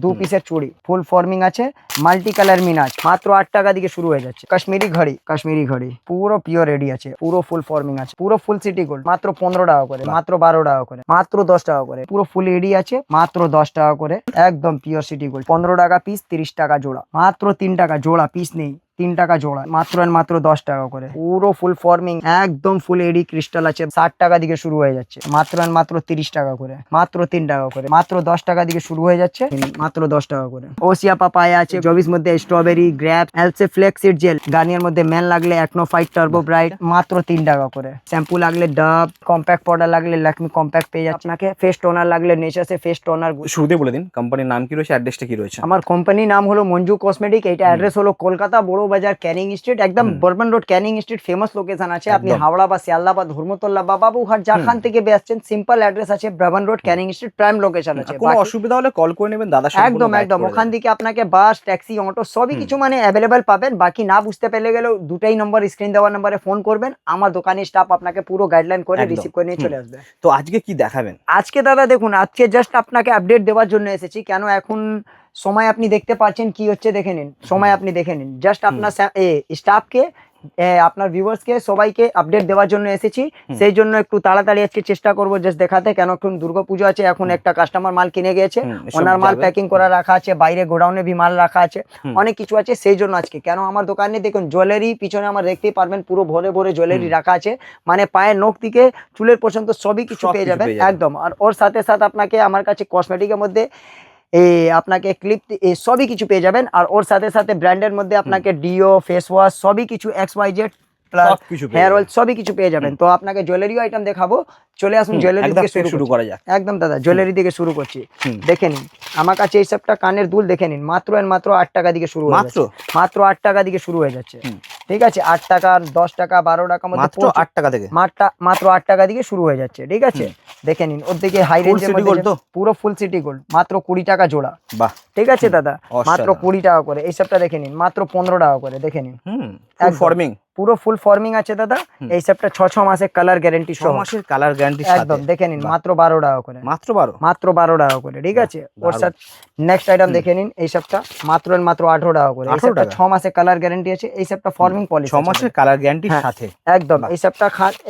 দু পিসের চুড়ি, ফুল ফর্মিং আছে, মাল্টি কালার মিনা আছে, মাত্র 8 টাকা থেকে শুরু হয়ে যাচ্ছে। কাশ্মীরি ঘড়ি পুরো পিওর রেডি আছে, পুরো ফুল ফর্মিং আছে, পুরো ফুল সিটি গোল্ড, মাত্র 15 টাকা করে, মাত্র 12 টাকা করে, মাত্র 10 টাকা করে, পুরো ফুল রেডি আছে, মাত্র 10 টাকা করে, একদম পিওর সিটি গোল্ড। 15 টাকা পিস, 30 টাকা জোড়া, মাত্র 3 টাকা জোড়া, পিস নেই, 3 টাকা জোড়া, মাত্র 10 টাকা করে, পুরো ফুল ফর্মিং একদম ফুল এডি ক্রিস্টাল আছে, 60 টাকা থেকে শুরু হয়ে যাচ্ছে, মাত্র 30 টাকা করে, মাত্র 3 টাকা করে, মাত্র 10 টাকা থেকে শুরু হয়ে যাচ্ছে, মাত্র 10 টাকা করে। ওসিয়া পাপায়া আছে, 24 মধ্যে স্ট্রবেরি, গ্র্যাপ, এলসে ফ্লেক্সিড জেল, গার্নিয়ার মধ্যে ম্যান লাগলে একনো ফাইট টার্বো ব্রাইট, মাত্র 3 টাকা করে। শ্যাম্পু লাগলে ডাব, কম্প্যাক্ট পাউডার লাগলে ল্যাকমি কম্প্যাক্ট পেয়ে যাচ্ছে আপনাকে, ফেস টোনার লাগলে নেচারসে ফেস টোনার। শুরুতে বলে দিন কোম্পানির নাম কি রয়েছে, অ্যাড্রেসটা কি রয়েছে? আমার কোম্পানির নাম হলো মঞ্জু কসমেটিক, এটা অ্যাড্রেস হলো কলকাতা বড় বাজার ক্যানিং স্ট্রিট, একদম Burman road Canning street, famous location আছে। আপনি হাওড়া বা শিয়ালদা বা ধর্মতলা বা বাবুঘাট যেখান থেকে বেসছেন, সিম্পল অ্যাড্রেস আছে, ব্রাহ্মণ road Canning street, prime location আছে। কোনো অসুবিধা হলে কল করে নেবেন দাদা, একদম ওখান থেকে আপনাকে বাস, ট্যাক্সি, অটো সবই কিছু মানে অ্যাভেলেবেল পাবেন। বাকি না বুঝতে পেরে গেলেও দুটাই নম্বর, স্ক্রিন দেওয়ার নম্বরে ফোন করবেন, আমার দোকানের স্টাফ আপনাকে পুরো গাইডলাইন করে রিসিভ করে নিয়ে চলে আসবে। তো আজকে কি দেখাবেন? আজকে দাদা দেখুন, আজকে জাস্ট আপনাকে আপডেট দেওয়ার জন্য এসেছি। কেন এখন সময় আপনি দেখতে পাচ্ছেন কি হচ্ছে, দেখে নিন সময়, আপনি দেখে নিন। জাস্ট আপনার স্টাফকে, আপনার ভিউয়ার্সকে সবাইকে আপডেট দেওয়ার জন্য এসেছি। সেই জন্য একটু তাড়াতাড়ি আজকে চেষ্টা করবো জাস্ট দেখাতে, কেন এখন দুর্গাপুজো আছে, এখন একটা কাস্টমার মাল কিনে গিয়েছে, ওনার মাল প্যাকিং করা রাখা আছে, বাইরে গোডাউনে ভি মাল রাখা আছে, অনেক কিছু আছে। সেই জন্য আজকে, কেন আমার দোকানে দেখুন জুয়েলারি পিছনে আমার দেখতেই পারবেন, পুরো ভরে ভরে জুয়েলারি রাখা আছে, মানে পায়ের নখ থেকে চুলের পর্যন্ত সবই কিছু পেয়ে যাবেন একদম। আর ওর সাথে সাথে আপনাকে আমার কাছে কসমেটিকের মধ্যে আপনাকে ক্লিপ সবই কিছু পেয়ে যাবেন। আর ওর সাথে সাথে ব্র্যান্ডের মধ্যে আপনাকে ডিও, ফেস ওয়াশ সবই কিছু, XYZ প্লাস হেয়ার অয়েল সবই কিছু পেয়ে যাবেন। তো আপনাকে জুয়েলারিও আইটেম দেখাবো, চলে আসুন জুয়েলারি থেকে শুরু করা যাক। একদম দাদা জুয়েলারি থেকে শুরু করছি, দেখে নিন আমার কাছে এই সবটা কানের দুল দেখে নিন, মাত্র 8 টাকা থেকে শুরু হয়ে যাচ্ছে, মাত্র 8 টাকা থেকে শুরু হয়ে যাচ্ছে। ঠিক আছে, 8 টাকা, 10 টাকা, 12 টাকা মধ্যে, মাত্র 8 টাকা থেকে, মাত্র 8 টাকা থেকে শুরু হয়ে যাচ্ছে। ঠিক আছে, দেখে নিন। ওর দিকে হাই রেঞ্জের মধ্যে পুরো ফুল সিটি গোল্ড, মাত্র 20 টাকা জোড়া। বাহ, ঠিক আছে দাদা, মাত্র 20 টাকা করে। এই সবটা দেখে নিন, মাত্র 15 টাকা করে, দেখে নিন। ফর্মিং, পুরো ফুল ফর্মিং আছে দাদা। এই সবটা 6 মাসের কালার গ্যারান্টি, 6 মাসের কালার গ্যারান্টি একদম, দেখে নিন, মাত্র 12 টাকা করে, মাত্র 12 টাকা করে। ঠিক আছে, ওর সাথে নেক্সট আইটেম দেখে নিন, এই সবটা মাত্র 18 টাকা করে। এই সবটা 6 মাসের কালার গ্যারান্টি আছে, এই সবটা ফর্মিং পলিশ, 6 মাসের কালার গ্যারান্টির সাথে একদম। এই সবটা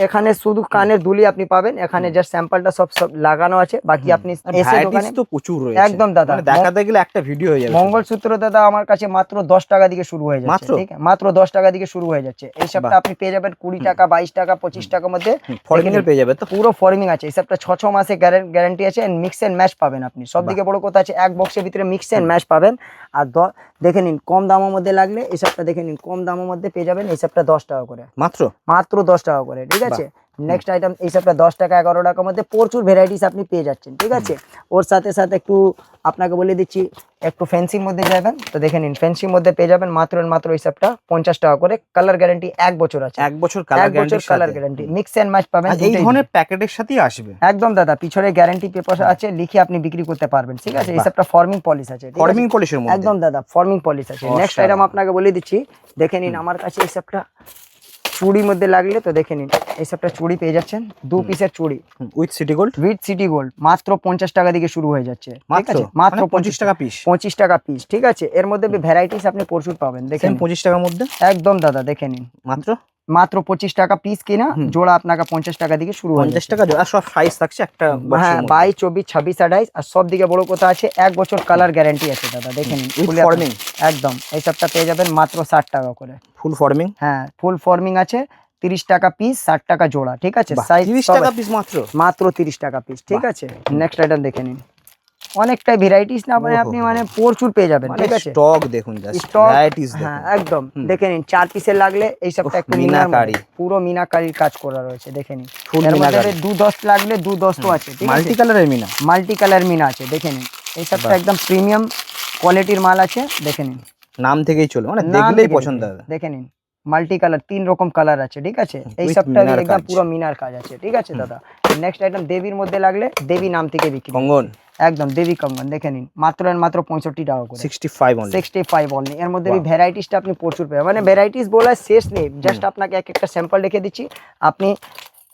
এখানে শুধু কানের দুলি আপনি পাবেন, এখানে জাস্ট স্যাম্পলটা সব লাগানো আছে, বাকি আপনি এসে দোকানে তো প্রচুর রয়েছে, একদম দাদা, দেখাতে গেলে একটা ভিডিও হয়ে যাবে। মঙ্গলসূত্র দাদা আমার কাছে মাত্র 10 টাকা থেকে শুরু হয়ে যাচ্ছে, ঠিক আছে, মাত্র 10 টাকা থেকে শুরু হয়ে যাচ্ছে। এই সবটা আপনি পেয়ে যাবেন 20 টাকা, 22 টাকা, 25 টাকার মধ্যে ফর্মিং এর পেয়ে যাবে। তো পুরো ফর্মিং আছে, এই সবটা 6 মাসের গ্যারান্টি আছে, মিক্স এন্ড ম্যাচ পাবেন আপনি। সব থেকে বড় কথা আছে, এক বক্সের ভিতরে মিক্স এন্ড ম্যাচ পাবেন। আর দেখে নিন, কম দামের মধ্যে লাগলে এই সবটা দেখে নিন, কম দামের মধ্যে পেয়ে যাবেন এই সবটা 10 টাকা করে, মাত্র 10 টাকা করে। ঠিক আছে, নেক্সট আইটেম এই সবটা 10 টাকা, 11 টাকার মধ্যে প্রচুর ভ্যারাইটিস আপনি পেয়ে যাচ্ছেন। ঠিক আছে, ওর সাথে সাথে একটু আপনাকে বলে দিচ্ছি, একটু ফ্যান্সির মধ্যে যাবেন তো দেখে নিন, ফ্যান্সির মধ্যে পেয়ে যাবেন মাত্র এই সবটা 50 টাকা করে। কালার গ্যারান্টি 1 বছর আছে, 1 বছর colour guarantee, mix and match পাবেন। এই ধরনের প্যাকেটের সাথেই আসবে একদম দাদা, পিছনে গ্যারান্টি পেপার আছে, লিখে আপনি বিক্রি করতে পারবেন। ঠিক আছে, এই সবটা ফর্মিং পলিশ আছে, ফর্মিং পলিশের মধ্যে, একদম দাদা ফর্মিং পলিশ আছে। নেক্সট আইটেম আপনাকে বলে দিচ্ছি, দেখে নিন আমার কাছে এই সবটা চুড়ির মধ্যে লাগলে তো দেখে নিন, এই সবটা চুড়ি পেয়ে যাচ্ছেন, 2 পিসের চুড়ি উইথ সিটি গোল্ড, মাত্র 50 টাকা থেকে শুরু হয়ে যাচ্ছে। ঠিক আছে, মাত্র 25 টাকা পিস, 25 টাকা পিস। ঠিক আছে, এর মধ্যে ভ্যারাইটিস আপনি প্রচুর পাবেন, দেখেন 25 টাকার মধ্যে একদম দাদা, দেখে নিন মাত্র 25 টাকা পিস কিনা, জোড়া আপনাকে 50 টাকা থেকে শুরু হয়, 50 টাকা জোড়া। সব সাইজ থাকছে একটা, হ্যাঁ 22, 24, 26, 28। আর সব দিকে বড় কথা আছে, 1 বছর কালার গ্যারান্টি আছে দাদা, দেখে নিন ফর্মিং একদম। এই সবটা পেয়ে যাবেন মাত্র 60 টাকা করে, ফুল ফর্মিং, হ্যাঁ ফুল ফর্মিং আছে, 30 টাকা পিস, 60 টাকা জোড়া। ঠিক আছে, সাইজ 30 টাকা পিস, মাত্র 30 টাকা পিস। ঠিক আছে, নেক্সট আইটেম দেখে নিন, অনেকটাই ভ্যারাইটিস না মানে আপনি মানে প্রচুর পেয়ে যাবেন। ঠিক আছে, স্টক দেখুন, জাস্ট ভ্যারাইটিস দেখুন, হ্যাঁ একদম দেখে নিন। 4 পিসের লাগলে এই সবটা একটু মিনাকারি, পুরো মিনাকারির কাজ করা রয়েছে, দেখে নিন। এর মধ্যে 2-10 লাগলে 2-10 তো আছে, মাল্টি কালারের মিনা, মাল্টি কালার মিনা আছে, দেখে নিন। এই সবটা একদম প্রিমিয়াম কোয়ালিটির মাল আছে, দেখে নিন। নাম থেকেই চলে, মানে দেখলেই পছন্দ হবে। দেখে নিন, মাল্টি কালার 3 রকম কালার আছে। ঠিক আছে, এই সবটা একদম পুরো মিনার কাজ আছে। ঠিক আছে দাদা, নেক্সট আইটেম দেবীর মধ্যে লাগলে দেবী নাম থেকে বিক্রি, কঙ্গন, একদম দেবী কঙ্গন, দেখে নিন মাত্র 65 টাকা করে, 65 অনলি। এর মধ্যে ভ্যারাইটিসটা আপনি প্রচুর পেয়ে, মানে ভ্যারাইটিস বলার শেষ নেই। জাস্ট আপনাকে একটা স্যাম্পল রেখে দিচ্ছি, আপনি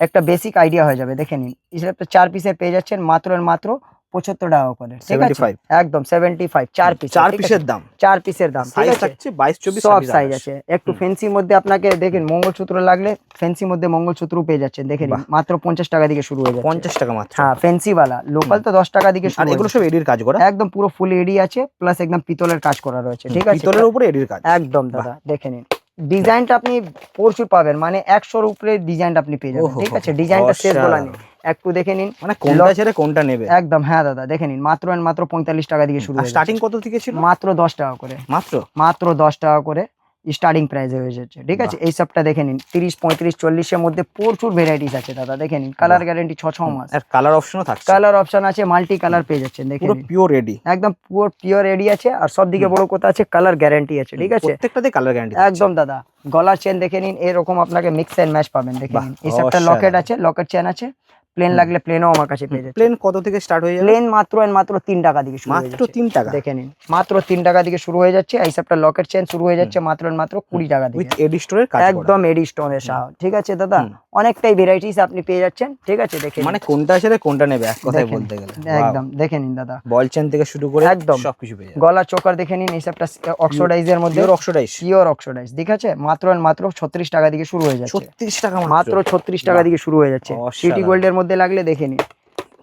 একটা বেসিক আইডিয়া হয়ে যাবে। দেখে নিন, এই সবটা 4 পিসের পেয়ে যাচ্ছেন মাত্র 75 টাকা করে, ঠিক আছে 75 একদম 75 4 পিস, 4 পিসের দাম, 4 পিসের দাম, ঠিক সাইজ আছে থাকছে 22 24 সব 26 সাইজ 28 আছে। একটু ফ্যান্সির মধ্যে আপনাকে দেখেন মঙ্গলসূত্র লাগলে ফ্যান্সি মধ্যে মঙ্গলসূত্র পেয়ে যাচ্ছেন, দেখেন বাহ। মাত্র 50 টাকা থেকে শুরু হয়ে যাচ্ছে। 50 টাকা মাত্র। হ্যাঁ ফ্যান্সি বালা, লোকাল তো 10 টাকা থেকে আর শুরু হয়ে এগুলো সব যাচ্ছে। এডির কাজ করা, একদম পুরো ফুল এডি আছে, প্লাস একদম পিতলের কাজ করা রয়েছে, ঠিক আছে পিতলের উপরে এডির কাজ, একদম দাদা দেখে নিন। ডিজাইনটা আপনি প্রচুর পাবেন, মানে 100-র উপরে ডিজাইনটা আপনি পেয়ে যাবেন, ওহো, ঠিক আছে ডিজাইনটা শেষ বলা নেই, একটু দেখে নিন মানে কোনটা ছেড়ে কোনটা নেবে একদম। হ্যাঁ দাদা দেখে নিন, মাত্র 45 টাকা থেকে শুরু আর হয়ে স্টার্টিং যাচ্ছে। কত থেকে ছিল? মাত্র 10 টাকা করে, মাত্র মাত্র 10 টাকা করে স্টার্টিং প্রাইসে হয়ে যাচ্ছে, ঠিক আছে এই সবটা দেখে নিন 30 35 40 এর মধ্যে প্রচুর ভ্যারাইটিস আছে দাদা, দেখে নিন কালার গ্যারান্টি 6 মাস, আর কালার অপশনও থাকছে, কালার অপশন আছে, মাল্টি কালার পেয়ে যাচ্ছেন, দেখে পুরো নিন পিওর এডি, একদম পুরো পিওর রেডি আছে। আর সব দিকে বড় কথা আছে কালার গ্যারান্টি আছে, ঠিক আছে প্রত্যেকটাতে কালার গ্যারান্টি একদম দাদা। গলার চেন দেখে নিন, এরকম আপনাকে মিক্স এন্ড ম্যাচ পাবেন, দেখে বাহ, নিন এই সবটা অসাধারণ। লকেট আছে, লকেট চেন আছে, প্লেন লাগলে প্লেনও আমার কাছে পেয়ে যাচ্ছে। প্লেন কত থেকে স্টার্ট হয়ে যাবে? প্লেন মাত্র 3 টাকা থেকে শুরু হয়ে মাত্র যাচ্ছে, 3 টাকা, দেখে নিন মাত্র 3 টাকা থেকে শুরু হয়ে যাচ্ছে। এই সবটা লকেট চেন শুরু হয়ে যাচ্ছে মাত্র 20 টাকা উইথ থেকে, এডি স্টোরের কাজ করা, একদম এডি স্টোনের সহ, ঠিক আছে দাদা অনেকটাই ভ্যারাইটিস আপনি পেয়ে যাচ্ছেন, ঠিক আছে দেখে মানে কোনটা ছেড়ে কোনটা নেবে এক কথায় দেখেন, বলতে গেলে, একদম দেখে নিন দাদা। বল চেন থেকে শুরু করে একদম সবকিছু পেয়ে যাবে, গলা চোকার দেখে নিন, এই সবটা অক্সিডাইজের মধ্যে, পিওর অক্সিডাইজ, পিওর অক্সিডাইজ, ঠিক আছে মাত্র 36 টাকা থেকে শুরু হয়ে যাচ্ছে, 36 টাকা মাত্র 36 টাকা থেকে শুরু হয়ে যাচ্ছে। অসাধারণ। সিটি গোল্ডের মধ্যে লাগলে দেখে নিন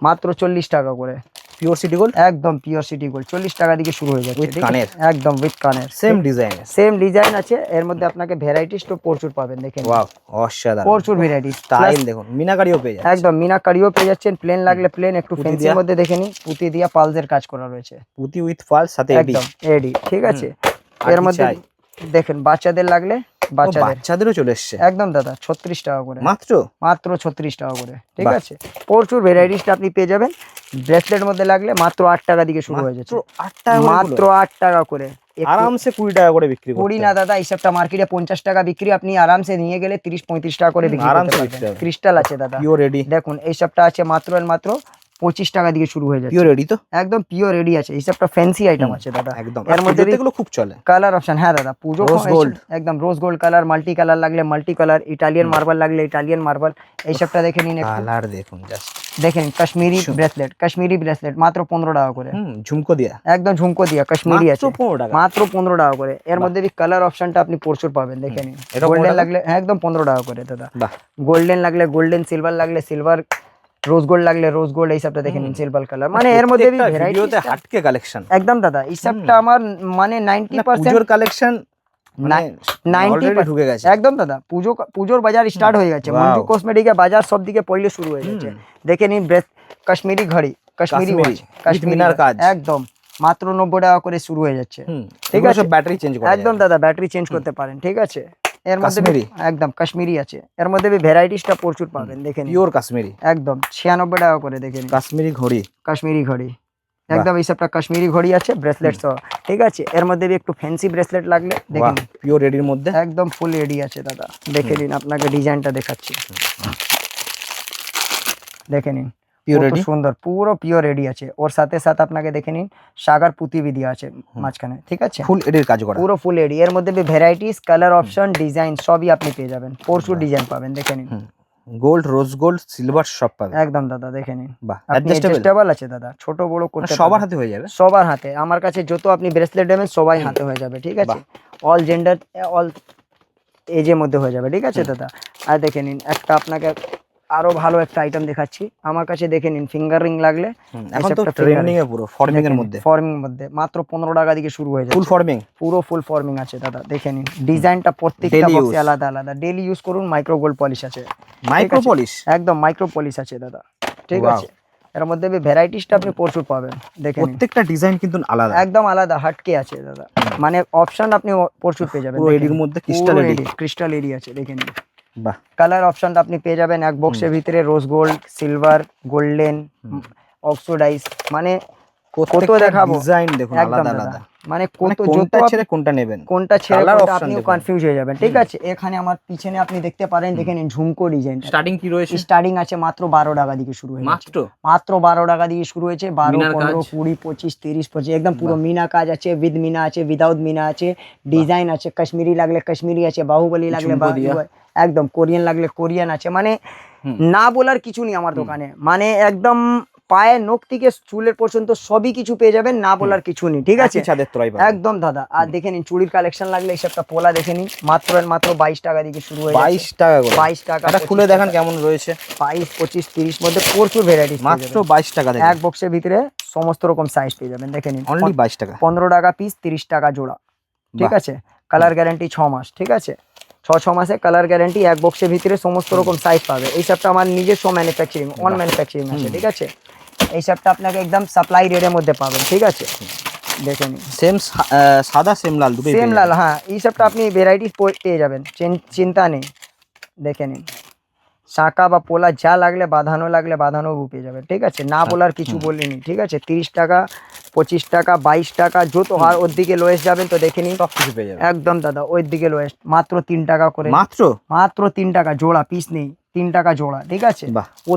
মাত্র 40 টাকা করে, পিওর সিটি গোল্ড, একদম পিওর সিটি গোল্ড 40 টাকা থেকে শুরু হয়ে যাচ্ছে, With ঠিক আছে? কানের। একদম উইথ কানের, সেম ডিজাইন, সেম ডিজাইন আছে, এর মধ্যে আপনাকে ভ্যারাইটিস তো প্রচুর পাবেন, দেখেন ওয়াও অসাধারণ, প্রচুর ভ্যারাইটিস, স্টাইল দেখুন, মিনাকারিও পেয়ে যাচ্ছে, একদম মিনাকারিও পেয়ে যাচ্ছেন, প্লেন লাগলে প্লেন, একটু পুঁতি ফ্যান্সির দেয়া। মধ্যে দেখে নিন পুঁতি দিয়া পালসের কাজ করা রয়েছে, পুঁতি উইথ ফাল সাথে এডি, একদম এডি, ঠিক আছে আর এর কি মধ্যে চাই? দেখেন বাচ্চাদের লাগলে ও, বাচ্চাদের বাচ্চাদেরও চলে এসছে একদম দাদা 36 টাকা করে, মাত্র, মাত্র 36 টাকা করে, ঠিক বাহ। আছে প্রচুর ভ্যারাইটিসটা আপনি পেয়ে যাবেন। ব্রেসলেট মধ্যে লাগলে মাত্র 8 টাকা থেকে শুরু হয়ে যাচ্ছে, মাত্র 8 টাকা করে মাত্র এগুলো? 8 টাকা করে, আরামসে 20 টাকা করে বিক্রি কুড়ি করতে না হবে। দাদা, এই সবটা মার্কেটে 50 টাকা বিক্রি, আপনি আরামসে নিয়ে গেলে 30-35 টাকা করে বিক্রি আরামসে করতে বিক্রি পারবেন। হবে। ক্রিস্টাল আছে দাদা, পিওর এডি, দেখুন এই সবটা আছে মাত্র 25 টাকা দিয়ে শুরু হয়ে যাচ্ছে, পিওর এডি তো একদম পিওর রেডি আছে। এই সবটা ফ্যান্সি আইটেম আছে দাদা, একদম, এর মধ্যে এগুলো খুব চলে, কালার অপশন, হ্যাঁ দাদা পুজো Rose gold। একদম rose gold colour, multi colour লাগলে মাল্টি কালার, ইটালিয়ান মার্বেল লাগলে ইটালিয়ান মার্বেল, এই সবটা দেখে নিন একটু, কালার দেখুন জাস্ট, দেখেন কাশ্মীরি ব্রেসলেট মাত্র 15 টাকা করে, ঝুমকো দিয়া একদম ঝুমকো দিয়া কাশ্মীরি মাত্র আছে 15 টাকা, মাত্র 15 টাকা করে। এর মধ্যে কালার অপশনটা আপনি প্রচুর পাবেন, দেখে নিন এটা 15 গোল্ডেন টাকা? লাগলে একদম 15 টাকা করে দাদা, বাহ, গোল্ডেন লাগলে গোল্ডেন, সিলভার লাগলে সিলভার, রোজ গোল্ড লাগলে রোজ গোল্ড, এই সবটা দেখে নিন সিলভার কালার, মানে এর মধ্যে প্রত্যেকটা ভিডিওতে হাটকে কালেকশন, একদম দাদা এই সবটা আমার মানে 90% পুজোর কালেকশন মানে 90% অলরেডি ঢুকে গেছে, একদম দাদা পুজোর বাজার স্টার্ট হয়ে গেছে, Wow। মঞ্জু কসমেটিকের বাজার সব দিকে পড়লে শুরু হয়ে গেছে, দেখে নিন কাশ্মীরি ঘড়ি, কাশ্মীরি কাশ্মীরি, watch, with মিনার কাজ। একদম মাত্র 90 টাকা করে শুরু হয়ে যাচ্ছে, ঠিক ঠিক আছে, আছে ব্যাটারি চেঞ্জ করা একদম দাদা ব্যাটারি চেঞ্জ করতে পারেন, ঠিক আছে এর মধ্যে কাশ্মীরি। একদম কাশ্মীরি আছে, এর মধ্যে ভ্যারাইটিসটা প্রচুর পাবেন, দেখে নিন পিওর কাশ্মীরি, একদম 96 টাকা করে, দেখে নিন কাশ্মীরি ঘড়ি, কাশ্মীরি ঘড়ি, একদম এই সবটা কাশ্মীরি ঘড়ি আছে ব্রেসলেট সহ, ঠিক আছে এর মধ্যে একটু ফ্যান্সি ব্রেসলেট লাগলে দেখে নিন পিওর রেডির মধ্যে, একদম ফুল রেডি আছে দাদা, দেখে নিন আপনাকে ডিজাইনটা দেখাচ্ছি, দেখে নিন পিওর কত রেডি, সুন্দর পুরো পিওর রেডি আছে, ওর সাথে সাথে আপনাকে দেখে নিন সাগার পুঁতি বি দেওয়া আছে মাঝখানে, ঠিক আছে ফুল এডির কাজ করা, পুরো ফুল রেডি, এর মধ্যে ভ্যারাইটিস কালার অপশন ডিজাইন সবই আপনি পেয়ে যাবেন, প্রচুর ডিজাইন পাবেন, দেখে নিন গোল্ড, রোজ গোল্ড, সিলভার সব পাবে, একদম দাদা দেখে নিন বাহ, আপনি অ্যাডজাস্টেবল, অ্যাডজাস্টেবল আছে দাদা, ছোট বড় করতে সবার পারবেন। হাতে হয়ে যাবে, সবার হাতে, আমার কাছে যত আপনি ব্রেসলেট নেবেন সবাই হাতে হয়ে যাবে, ঠিক আছে অল জেন্ডার অল এজের মধ্যে হয়ে যাবে, ঠিক আছে দাদা। আর দেখে নিন একটা আপনাকে আরো ভালো একটা আইটেম দেখাচ্ছি, আমার কাছে দেখে নিন ফিঙ্গার রিং লাগলে এখন তো ট্রেন্ডিং এ পুরো ফর্মিং এর মধ্যে, ফর্মিং মধ্যে মাত্র 15 টাকা থেকে শুরু হয়ে ফুল যাচ্ছে, ফর্মিং, পুরো ফুল ফর্মিং আছে দাদা, দেখে নিন ডিজাইনটা প্রত্যেকটা Daily বক্সে use। আলাদা আলাদা, ডেইলি ইউজ করুন, মাইক্রো গোল্ড পলিশ আছে, মাইক্রো পলিশ, একদম মাইক্রো পলিশ আছে দাদা, ঠিক Wow। আছে এর মধ্যে ভ্যারাইটিসটা আপনি প্রচুর পাবেন, দেখে নিন প্রত্যেকটা ডিজাইন কিন্তু আলাদা, একদম আলাদা হাটকে আছে দাদা, মানে অপশন আপনি প্রচুর পেয়ে যাবেন, পুরো এডির মধ্যে ক্রিস্টাল এডি আছে, দেখে নিন বাহ, কালার অপশনটা আপনি পেয়ে যাবেন এক বক্সের ভিতরে, rose gold, silver, golden, oxidise, মানে কত দেখাবো ডিজাইন দেখুন একদম আলাদা দাদা, আলাদা, মানে মানে কত কোনটা যত ছেড়ে কোনটা নেবেন, কোনটা ছেড়ে Colour কোনটা option আপনিও দেখুন। কনফিউজ হয়ে যাবেন, ঠিক আছে এখানে আমার পিছনে আপনি দেখতে পারেন, দেখে নিন ঝুমকো ডিজাইন স্টার্টিং কি রয়েছে, স্টার্টিং আছে মাত্র 12 টাকা থেকে শুরু হয়ে মাত্র মাত্র 12 টাকা দিয়ে শুরু হয়েছে, 12 মিনার 15 কাজ। 20 25 30 25 একদম পুরো মিনা কাজ আছে, উইথ মিনা আছে, উইদাউট মিনা আছে, ডিজাইন আছে, কাশ্মীরি লাগলে কাশ্মীরি আছে, বাহুবলী লাগলে ঝুমকো দিয়া। একদম কোরিয়ান লাগলে কোরিয়ান আছে, মানে না বলার কিছু নেই আমার দোকানে, মানে একদম পায়ের নখ থেকে চুলের পর্যন্ত সবই কিছু পেয়ে যাবেন, না বলার কিছু নেই, ঠিক আছে? একই ছাদের তলায় পাবেন। একদম দাদা। আর দেখে নিন চুড়ির কালেকশন লাগলে এইসবটা পোলা দেখে নিন, মাত্র আর মাত্র 22 টাকা থেকে শুরু হয়ে 22 টাকা করে। 22 টাকা। এটা খুলে দেখান কেমন রয়েছে। 22, 25, 30 মধ্যে প্রচুর ভ্যারাইটিস মাত্র 22 টাকা থেকে এক বক্সের ভিতরে সমস্ত রকম সাইজ পেয়ে যাবেন। দেখে নিন অনলি 22 টাকা। 15 টাকা পিস, 30 টাকা জোড়া, ঠিক বাহ। আছে? কালার গ্যারান্টি 6 মাস, ঠিক আছে? 6 মাসে কালার গ্যারান্টি, এক বক্সের ভিতরে সমস্ত রকম সাইজ পাবে। এই সবটা আমার নিজস্ব ম্যানুফ্যাকচারিং, অন ম্যানুফ্যাকচারিং আছে, ঠিক আছে? এই সবটা আপনাকে একদম সাপ্লাই রেটের মধ্যে পাবেন, ঠিক আছে? দেখে নিন সেম সাদা সেম লাল দুটোই সেম লাল, হ্যাঁ এই সবটা আপনি ভ্যারাইটি পেয়ে যাবেন, চিন্তা নেই। দেখে নিন শাঁকা বা পোলা যা লাগলে বাঁধানো পেয়ে যাবে, ঠিক আছে? না বলার কিছু বলিনি, ঠিক আছে? 30 টাকা, 25 টাকা, 22 টাকা, যত হয় ওর দিকে লোয়েস্ট যাবেন তো দেখে নিন সব কিছু পেয়ে যাবেন একদম দাদা। ওই দিকে লোয়েস্ট মাত্র 3 টাকা করে, মাত্র 3 টাকা জোড়া, পিস নেই, 3 টাকা জোড়া, ঠিক আছে? বাহ। ও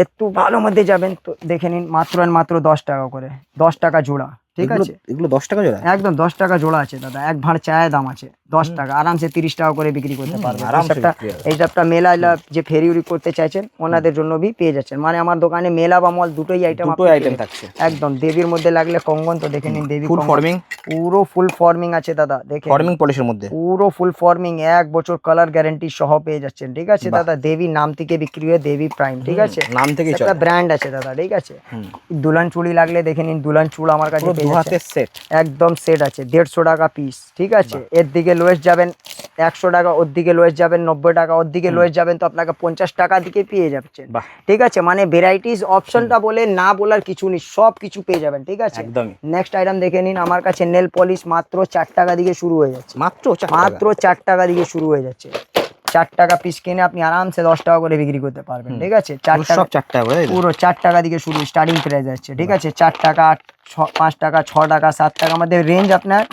একটু ভালো মধ্যে যাবেন তো দেখে নিন মাত্র আর মাত্র 10 টাকা করে, 10 টাকা জোড়া, ঠিক আছে? এগুলো 10 টাকা জোড়া? একদম 10 টাকা জোড়া আছে দাদা, এক ভাঁড় চায়ের দাম আছে 10 টাকা, আরামসে 30 টাকা করে বিক্রি করতে পারবেন। এই সবটা মেলা যে ফেরি উরি করতে চাইছেন ওনাদের জন্য বি পেয়ে যাচ্ছেন, মানে আমার দোকানে মেলা বা মল দুটোই আইটেম থাকছে একদম। দেবীর মধ্যে লাগলে কঙ্গন তো দেখে নিন, দেবী ফুল ফর্মিং, পুরো ফুল ফর্মিং আছে দাদা, দেখে ফর্মিং পলিশের মধ্যে পুরো ফুল ফর্মিং, 1 বছর কালার গ্যারান্টি সহ পেয়ে যাচ্ছেন, ঠিক আছে দাদা? দেবী নাম থেকে বিক্রি হয়, দেবী প্রাইম, ঠিক আছে? নাম থেকে একটা ব্র্যান্ড আছে দাদা, ঠিক আছে? দুলান চুড়ি লাগলে দেখে নিন, দুলান চুড় আমার কাছে পেয়ে যাচ্ছেন, সেট একদম সেট আছে 150 টাকা পিস, ঠিক আছে? এর দিকে লোয়েস্ট যাবেন 100 টাকা, ওর দিকে লোয়েস্ট যাবেন 90 টাকা, ওর দিকে লোয়েস্ট যাবেন তো আপনাকে 50 টাকা দিকে পেয়ে যাচ্ছেন, ঠিক আছে? মানে ভ্যারাইটিস অপশনটা বলে না বলার কিছু নেই, সব কিছু পেয়ে যাবেন, ঠিক আছে? নেক্সট আইটেম দেখে নিন, আমার কাছে নেল পলিশ মাত্র 4 টাকা দিকে শুরু হয়ে যাচ্ছে, মাত্র 4 টাকা দিকে শুরু হয়ে যাচ্ছে। 4 টাকা পিস কিনে আপনি আরামসে 10 টাকা করে বিক্রি করতে পারবেন, ঠিক আছে? 4 টাকা পুরো 4 টাকা দিকে শুরু, স্টার্টিং প্রাইস আছে, ঠিক আছে? 4 টাকা, 5 টাকা, 6 টাকা, 7 টাকা আমাদের রেঞ্জ, আপনার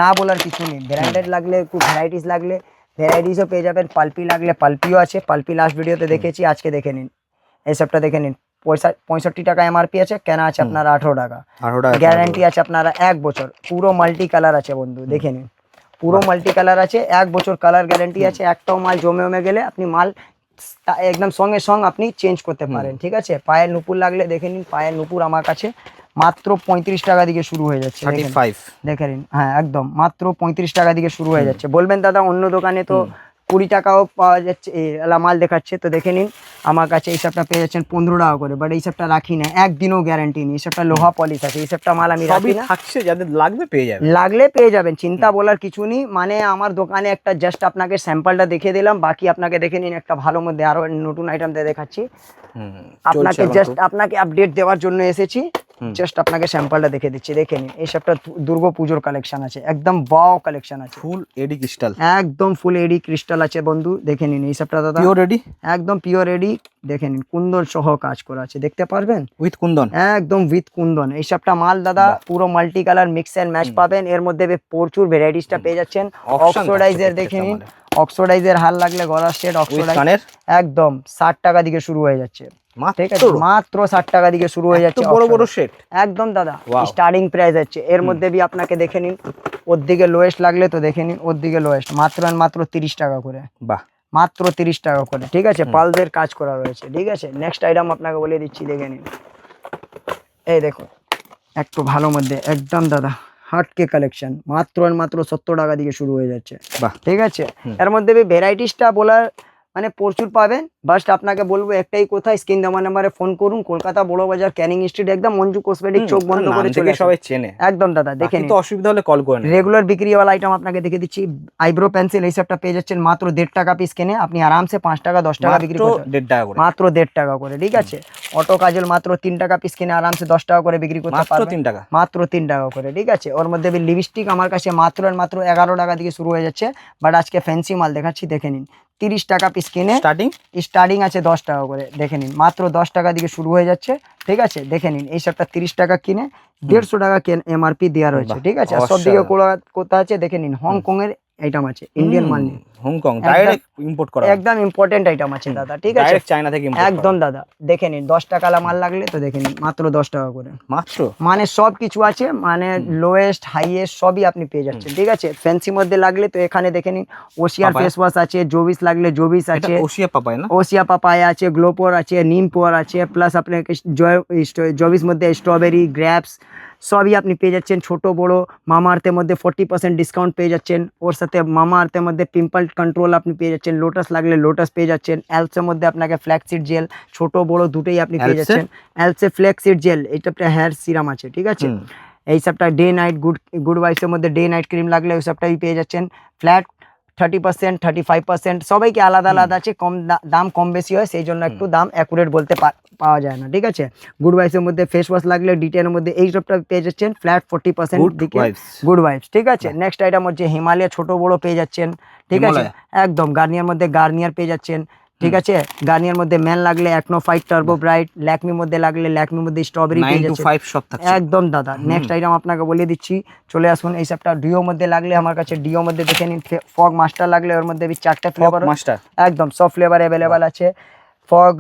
না বলার কিছু নেই। ব্র্যান্ডেড লাগলে, একটু ভ্যারাইটিস লাগলে ভ্যারাইটিসও পেয়ে যাবেন, পালপি লাগলে পালপিও আছে, পালপি লাস্ট ভিডিওতে দেখেছি, আজকে দেখে নিন এই সবটা দেখে নিন। 65 টাকা এমআরপি আছে, কেনা আছে আপনার 18 টাকা, গ্যারান্টি আছে আপনার 1 বছর, পুরো মাল্টি কালার আছে বন্ধু, দেখে নিন পুরো মাল্টি কালার আছে, 1 বছর কালার গ্যারান্টি আছে। একটাও মাল জমে গেলে আপনি মাল একদম সঙ্গে আপনি চেঞ্জ করতে পারেন, ঠিক আছে? পায়ের নুপুর লাগলে দেখে নিন, পায়ের নুপুর আমার কাছে মাত্র 35 টাকা দিকে শুরু হয়ে যাচ্ছে, দেখে নিন, হ্যাঁ একদম মাত্র 35 টাকা দিকে শুরু হয়ে যাচ্ছে। বলবেন দাদা অন্য দোকানে তো 20 টাকাও পাওয়া যাচ্ছে, মাল দেখাচ্ছে, তো দেখে নিন আমার কাছে এই সবটা পেয়ে যাচ্ছেন 15 টাকা করে, বাট এই সবটা রাখি না, একদিনও গ্যারান্টি নেই, এই সবটা লোহা পলিশ আছে, এই সবটা মাল আমি রাখি না, থাকছে যাদের লাগবে পেয়ে যাবেন, লাগলে পেয়ে যাবেন, চিন্তা বলার কিছু নেই। মানে আমার দোকানে একটা জাস্ট আপনাকে স্যাম্পলটা দেখিয়ে দিলাম, বাকি আপনাকে দেখে নিন একটা ভালো মধ্যে আরো নতুন আইটেম দেখাচ্ছি আপনাকে, জাস্ট আপনাকে আপডেট দেওয়ার জন্য এসেছি, জাস্ট আপনাকে স্যাম্পলটা দেখে দিচ্ছি, দেখে নিন এই সবটা দুর্গা পুজোর কালেকশন আছে, একদম ওয়াও কালেকশন আছে, ফুল এডি ক্রিস্টাল, একদম ফুল এডি ক্রিস্টাল আছে বন্ধু, দেখে নিন এই সবটা দাদা পিওর এডি, একদম পিওর এডি, দেখে নিন কুন্দন সহ কাজ করা আছে, দেখতে পারবেন উইথ কুন্দন, একদম উইথ কুন্দন। এই সবটা মাল দাদা পুরো multi colour mix and match পাবেন, এর মধ্যে প্রচুর ভ্যারাইটিসটা পেয়ে যাচ্ছেন। অক্সিডাইজের দেখে নিন, অক্সিডাইজের হাল লাগলে গলার সেট, অক্সিডাইজ একদম 60 টাকা দিকে শুরু হয়ে যাচ্ছে, ঠিক আছে? মাত্র 60 টাকা দিকে শুরু হয়ে যাচ্ছে, বড় বড় সেট একদম দাদা, স্টার্টিং প্রাইস আছে। এর মধ্যে বি আপনাকে দেখে নিন, ওর দিকে লোয়েস্ট লাগলে তো দেখে নিন, ওর দিকে লোয়েস্ট মাত্র 30 টাকা করে, বাহ, মাত্র 30 টাকা করে, ঠিক আছে? পালসের কাজ করা রয়েছে, ঠিক আছে? নেক্সট আইটেম আপনাকে বলে দিচ্ছি, দেখে নিন এই দেখো একটু ভালো মধ্যে একদম দাদা হাটকে কালেকশন, মাত্র 70 টাকা দিকে শুরু হয়ে যাচ্ছে, ঠিক আছে? এর মধ্যে ভ্যারাইটিসটা বলার মানে প্রচুর পাবেন, বাস্ট আপনাকে বলবো একটাই কথা, স্ক্রিন দেওয়া নাম্বারে ফোন করুন, কলকাতা বড় বাজার ক্যানিং স্ট্রিট, একদম মঞ্জু কসমেটিক, চোখ বন্ধ করে চলে সবাই চেনে একদম দাদা, দেখে নিন, অসুবিধা হলে কল করেন। রেগুলার বিক্রিওয়ালা আইটেম আপনাকে দেখে দিচ্ছি, আইব্রো পেন্সিল এই সবটা পেয়ে যাচ্ছেন মাত্র 1.5 টাকা পিস, কিনে আপনি আরামসে 5 টাকা 10 টাকা বিক্রি করতে, মাত্র 1.5 টাকা করে, ঠিক আছে? অটো কাজল মাত্র 3 টাকা পিস, কিনে আরামসে 10 টাকা করে বিক্রি করতে পারবেন, মাত্র 3 টাকা করে, ঠিক আছে? ওর মধ্যে লিপস্টিক আমার কাছে মাত্র 11 টাকা থেকে শুরু হয়ে যাচ্ছে, বাট আজকে ফ্যান্সি মাল দেখাচ্ছি, দেখে নিন 30 টাকা পিস কিনে স্টার্টিং আছে 10 টাকা করে, দেখে নিন মাত্র 10 টাকা দিকে শুরু হয়ে যাচ্ছে, ঠিক আছে? দেখে নিন এই সবটা 30 টাকা কিনে 150 টাকা এমআরপি দেওয়া রয়েছে, ঠিক আছে? আর সব দিকে কোথা আছে দেখে নিন, হংকং এর আইটেম আছে, ইন্ডিয়ান মাল নেই, হংকং ডাইরেক্ট ইম্পোর্ট করা একদম ইম্পর্টেন্ট আইটেম আছে দাদা, ঠিক আছে ডাইরেক্ট চায়না থেকে ইম্পোর্ট একদম দাদা। দেখে নিন 10 টাকা মাল লাগলে তো দেখে নিন মাত্র 10 টাকা করে, মাত্র মানে সব কিছু আছে, মানে লোয়েস্ট হাইয়েস্ট সবই আপনি পেয়ে যাচ্ছেন, ঠিক আছে। ফ্যান্সি মধ্যে লাগলে তো এখানে দেখে নিন ওশিয়ার পাপায়া। ফেস ওয়াশ আছে, জোবিস লাগলে জোবিস এটা আছে, ওশিয়া পাপায় না ওসিয়া পাপায়া আছে, গ্লোপোর আছে, নিম পোয়ার আছে, প্লাস আপনার জবিস মধ্যে স্ট্রবেরি গ্র্যাপস সবই আপনি পেয়ে যাচ্ছেন, ছোট বড়। মামা আর্থের মধ্যে 40% ডিসকাউন্ট পেয়ে যাচ্ছেন, ওর সাথে মামা আর্থের মধ্যে পিম্পল কন্ট্রোল আপনি পেয়ে যাচ্ছেন, লোটাস লাগলে লোটাস পেয়ে যাচ্ছেন, অ্যালসের মধ্যে আপনাকে ফ্ল্যাক্সিড জেল ছোট বড় দুটোই আপনি পেয়ে অ্যালসে? যাচ্ছেন। অ্যালসে ফ্ল্যাক্সিড জেল, এটা একটা হেয়ার সিরাম আছে, ঠিক আছে। এই সবটা ডে নাইট গুড ওয়াইফের মধ্যে ডে নাইট ক্রিম লাগলে ওই সবটাই পেয়ে যাচ্ছেন। ফ্ল্যাট 30% 35% সবাইকে আলাদা আলাদা আছে, কম দাম কম বেশি হয়, সেই জন্য একটু দাম অ্যাকুরেট বলতে পাওয়া যায় না, ঠিক আছে। গুড ওয়াইফের মধ্যে ফেস ওয়াশ লাগলে ডিটেনের মধ্যে এই সবটা পেয়ে যাচ্ছেন ফ্ল্যাট 40% Good দিকে Vibes। গুড ওয়াইফস, ঠিক আছে। নেক্সট আইটেম হচ্ছে হিমালয় ছোট বড় পেয়ে যাচ্ছেন, ঠিক আছে একদম। গার্নিয়ার মধ্যে গার্নিয়ার পেয়ে যাচ্ছেন, ঠিক আছে। গার্নিয়ার মধ্যে ম্যান লাগলে অ্যাকনো ফাইট টার্বো ব্রাইট, ল্যাকমির মধ্যে লাগলে ল্যাকমির মধ্যে স্ট্রবেরি 9 পেয়ে to যাচ্ছেন 5 সব থাকছে একদম দাদা। নেক্সট আইটেম আপনাকে বলে দিচ্ছি, চলে আসুন। এই সবটা ডিও মধ্যে লাগলে আমার কাছে ডিও মধ্যে দেখে নিন, ফগ মাস্টার লাগলে ওর মধ্যে 4টা ফ্লেভার মাস্টার একদম সব ফ্লেভার অ্যাভেলেবেল আছে। ফগ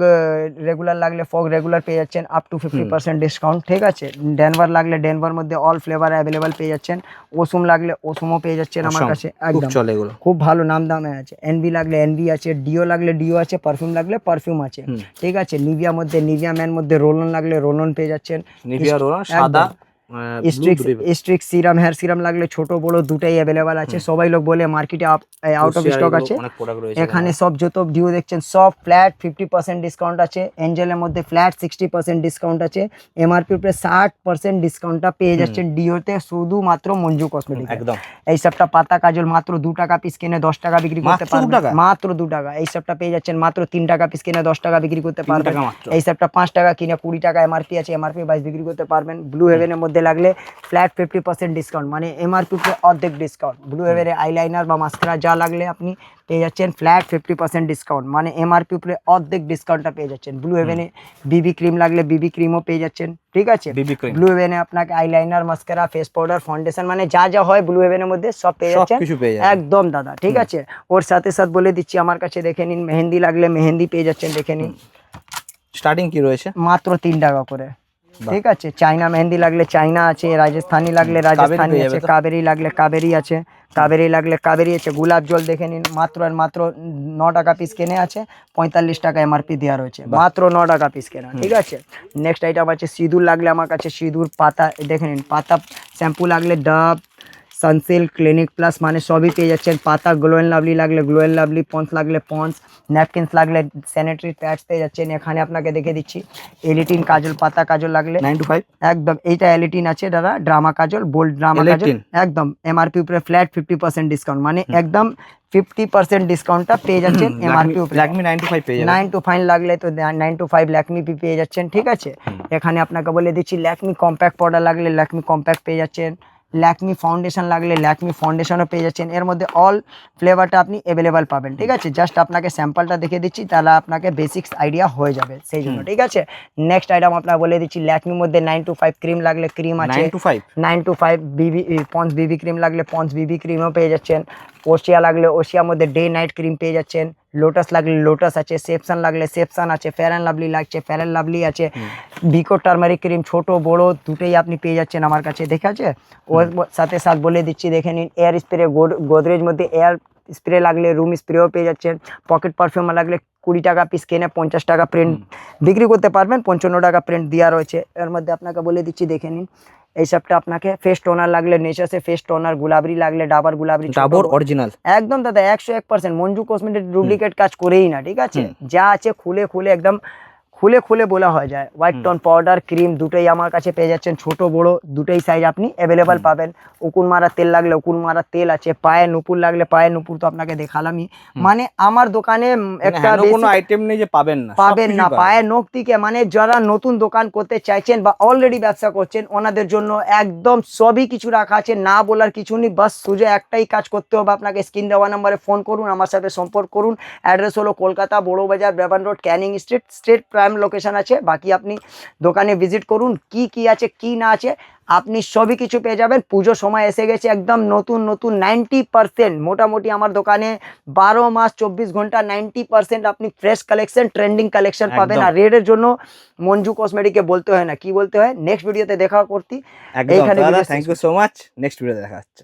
রেগুলার লাগলে ফগ রেগুলার পেয়ে যাচ্ছেন আপ টু 50% ডিসকাউন্ট, ঠিক আছে। ডেনভার লাগলে ডেনভার মধ্যে অল ফ্লেভার অ্যাভেলেবেল পেয়ে যাচ্ছেন। ওসুম লাগলে ওসুমও পেয়ে যাচ্ছেন আমার কাছে খুব একদম, চলে এগুলো খুব ভালো নাম দামে আছে। এনভি লাগলে এনভি আছে, ডিও লাগলে ডিও আছে, পারফিউম লাগলে পারফিউম আছে, ঠিক আছে। নিভিয়া মধ্যে নিভিয়া ম্যান মধ্যে রোলন লাগলে রোলন পেয়ে যাচ্ছেন। নিভিয়া রোল সাদা স্ট্রিক্স সিরাম হেয়ার সিরাম লাগলে ছোট বড় দুটাই অ্যাভেলেবেল আছে। সবাই লোক বলে মার্কেটে আউট অফ স্টক আছে, অনেক প্রোডাক্ট রয়েছে এখানে সব যত ডিও দেখছেন সব ফ্ল্যাট 50% ডিসকাউন্ট আছে। এঞ্জেলের মধ্যে ফ্ল্যাট 60% ডিসকাউন্ট আছে। এমআরপি উপরে 60% ডিসকাউন্টটা পেয়ে যাচ্ছেন ডিওতে শুধুমাত্র মঞ্জু কসমেটিক একদম। এই সবটা পাতা কাজল মাত্র 2 টাকা পিস কিনে 10 টাকা বিক্রি করতে মাত্র 2 পারবেন, টাকা? মাত্র 2 টাকা। এই সবটা পেয়ে যাচ্ছেন মাত্র 3 টাকা পিস কিনে 10 টাকা বিক্রি করতে 3 পারবেন। টাকা মাত্র। এই সবটা 5 টাকা কিনে 20 টাকা এমআরপি আছে, এমআরপি 22 বিক্রি করতে পারবেন। ব্লু হেভেনের মধ্যে লাগলে ফ্ল্যাট 50% ডিসকাউন্ট, মানে এমআরপি উপরে অর্ধেক ডিসকাউন্ট। ব্লু হেভেনের আইলাইনার বা মাস্কারা যা লাগলে আপনি পেয়ে যাচ্ছেন ফ্ল্যাট 50% ডিসকাউন্ট, মানে এমআরপি উপরে অর্ধেক ডিসকাউন্টটা পেয়ে যাচ্ছেন। ব্লু হেভেনে বিবি ক্রিম লাগলে বিবি ক্রিমও পেয়ে যাচ্ছেন, ঠিক আছে। BB cream। ব্লু হেভেনে আপনাকে eyeliner mascara face powder foundation মানে যা যা হয় ব্লু হেভেনের মধ্যে সব পেয়ে যাচ্ছেন সবকিছু পেয়ে যাবেন। একদম দাদা, ঠিক আছে। ওর সাথে সাথে বলে দিচ্ছি আমার কাছে দেখে নিন মেহেন্দি লাগলে মেহেন্দি পেয়ে যাচ্ছেন, দেখে নিন স্টার্টিং কি রয়েছে মাত্র 3 টাকা করে, ঠিক আছে। চাইনা মেহেন্দি লাগলে চাইনা আছে, রাজস্থানি লাগলে রাজস্থানি পেয়ে আছে, যাবে তো? কাবেরি লাগলে কাবেরি আছে, কাবেরি লাগলে কাবেরি আছে। গোলাপ জল দেখে নিন মাত্র আর মাত্র 9 টাকা পিস কেনে আছে, 45 টাকা এমআরপি দেওয়া রয়েছে, মাত্র 9 টাকা পিস কেনা, ঠিক আছে। নেক্সট আইটেম আছে সিঁদুর লাগলে আমার কাছে সিঁদুর পাতা দেখে নিন, পাতা শ্যাম্পু লাগলে ডাব সানসিল্ক ক্লিনিক প্লাস মানে সবই পেয়ে যাচ্ছেন। পাতা গ্লো অ্যান্ড লাভলি লাগলে গ্লো অ্যান্ড লাভলি, পন্স লাগলে পন্স, ন্যাপকিনস লাগলে স্যানিটারি প্যাডস পেয়ে যাচ্ছেন। এখানে আপনাকে দেখে দিচ্ছি এলিটিন কাজল, পাতা কাজল লাগলে 9 to 5 একদম এইটা এলিটিন আছে দাদা, ড্রামা কাজল বোল্ড ড্রামা কাজল Electin? একদম এমআরপি উপরে ফ্ল্যাট 50% ডিসকাউন্ট, মানে একদম 50% ডিসকাউন্টটা পেয়ে যাচ্ছেন এমআরপি উপরে। ল্যাকমি 9 to 5 পেয়ে যাবেন। 9 to 5 লাগলে তো 9 to 5 ল্যাকমি পেয়ে যাচ্ছেন, ঠিক আছে। এখানে আপনাকে বলে দিচ্ছি ল্যাকমি কম্প্যাক্ট পাউডার লাগলে ল্যাকমি কম্প্যাক্ট পেয়ে যাচ্ছেন। ল্যাকমি ফাউন্ডেশন লাগলে ল্যাকমি ফাউন্ডেশনও পেয়ে যাচ্ছেন। এর মধ্যে অল ফ্লেভারটা আপনি অ্যাভেলেবেল পাবেন, ঠিক আছে। জাস্ট আপনাকে স্যাম্পলটা দেখে দিচ্ছি, তাহলে আপনাকে বেসিক্স আইডিয়া হয়ে যাবে সেই জন্য, ঠিক আছে। নেক্সট আইটেম আপনাকে বলে দিচ্ছি ল্যাকমির মধ্যে 9 to 5 ক্রিম লাগলে ক্রিম আছে, 9 to 5 9 to 5 Bibi ponds Bibi cream লাগলে পন্স বিবি ক্রিমও পেয়ে যাচ্ছেন। ওশিয়া লাগলে ওশিয়ার মধ্যে ডে নাইট ক্রিম পেয়ে যাচ্ছেন। লোটাস লাগলে লোটাস আছে, সেপসান লাগলে সেপসান আছে, ফেয়ার অ্যান্ড লাভলি লাগছে ফেয়ার অ্যান্ড লাভলি আছে। বিকো টার্মারিক ক্রিম ছোট বড় দুটোই আপনি পেয়ে যাচ্ছেন আমার কাছে, দেখে আছে। ওর সাথে সাথে বলে দিচ্ছি দেখে নিন এয়ার স্প্রে, গোদরেজ মধ্যে এয়ার স্প্রে লাগলে রুম স্প্রেও পেয়ে যাচ্ছেন। পকেট পারফিউম লাগলে 20 টাকা পিস কিনে 50 টাকা প্রিন্ট বিক্রি করতে পারবেন, 55 টাকা প্রিন্ট দেওয়া রয়েছে। এর মধ্যে আপনাকে বলে দিচ্ছি দেখে নিন এই সবটা আপনাকে ফেস টোনার লাগলে নেচারসে ফেস টোনার, গুলাবরি লাগলে ডাবার গুলাবরি ডাবর অরিজিনাল একদম দাদা 101%। মঞ্জু কসমেটিক ডুপ্লিকেট কাজ করেই না, ঠিক আছে। যা আছে খুলে খুলে একদম খুলে খুলে বলা হয়ে যায়। হোয়াইট টোন পাউডার ক্রিম দুটোই আমার কাছে পেয়ে যাচ্ছেন, ছোট বড় দুটোই সাইজ আপনি অ্যাভেলেবেল পাবেন। উকুন মারা তেল লাগলে উকুন মারা তেল আছে, পায়ে নুপুর লাগলে পায়ে নুপুর তো আপনাকে দেখালামই। মানে আমার দোকানে একটা কোনো আইটেম নেই যে পাবেন না, পাবেন না। পায়ে নখ থেকে মানে যারা নতুন দোকান করতে চাইছেন বা অলরেডি ব্যবসা করছেন ওনাদের জন্য একদম সবই কিছু রাখা আছে, না বলার কিছু নেই। বাস সোজা একটাই কাজ করতে হবে আপনাকে, স্ক্রিন দেওয়া নাম্বারে ফোন করুন, আমার সাথে সম্পর্ক করুন। অ্যাড্রেস হলো Kolkata Bara Bazar, Brabourne road, Canning street prime location আছে। বাকি আপনি দোকানে ভিজিট করুন, কি কি আছে কি না আছে আপনি সবই কিছু পেয়ে যাবেন। পুজোর সময় এসে গেছে, একদম নতুন নতুন 90% মোটামুটি আমার দোকানে 12 মাস 24 ঘন্টা 90% আপনি ফ্রেশ কালেকশন ট্রেন্ডিং কালেকশন পাবেন। একদম। আর রেডের জন্য মঞ্জু কসমেটিকে বলতে হয় না, কি বলতে হয়, নেক্সট ভিডিওতে দেখা করতে একদম এইখানে দাদা, video শেষ thank you so much. Next ভিডিওতে দেখা হচ্ছে।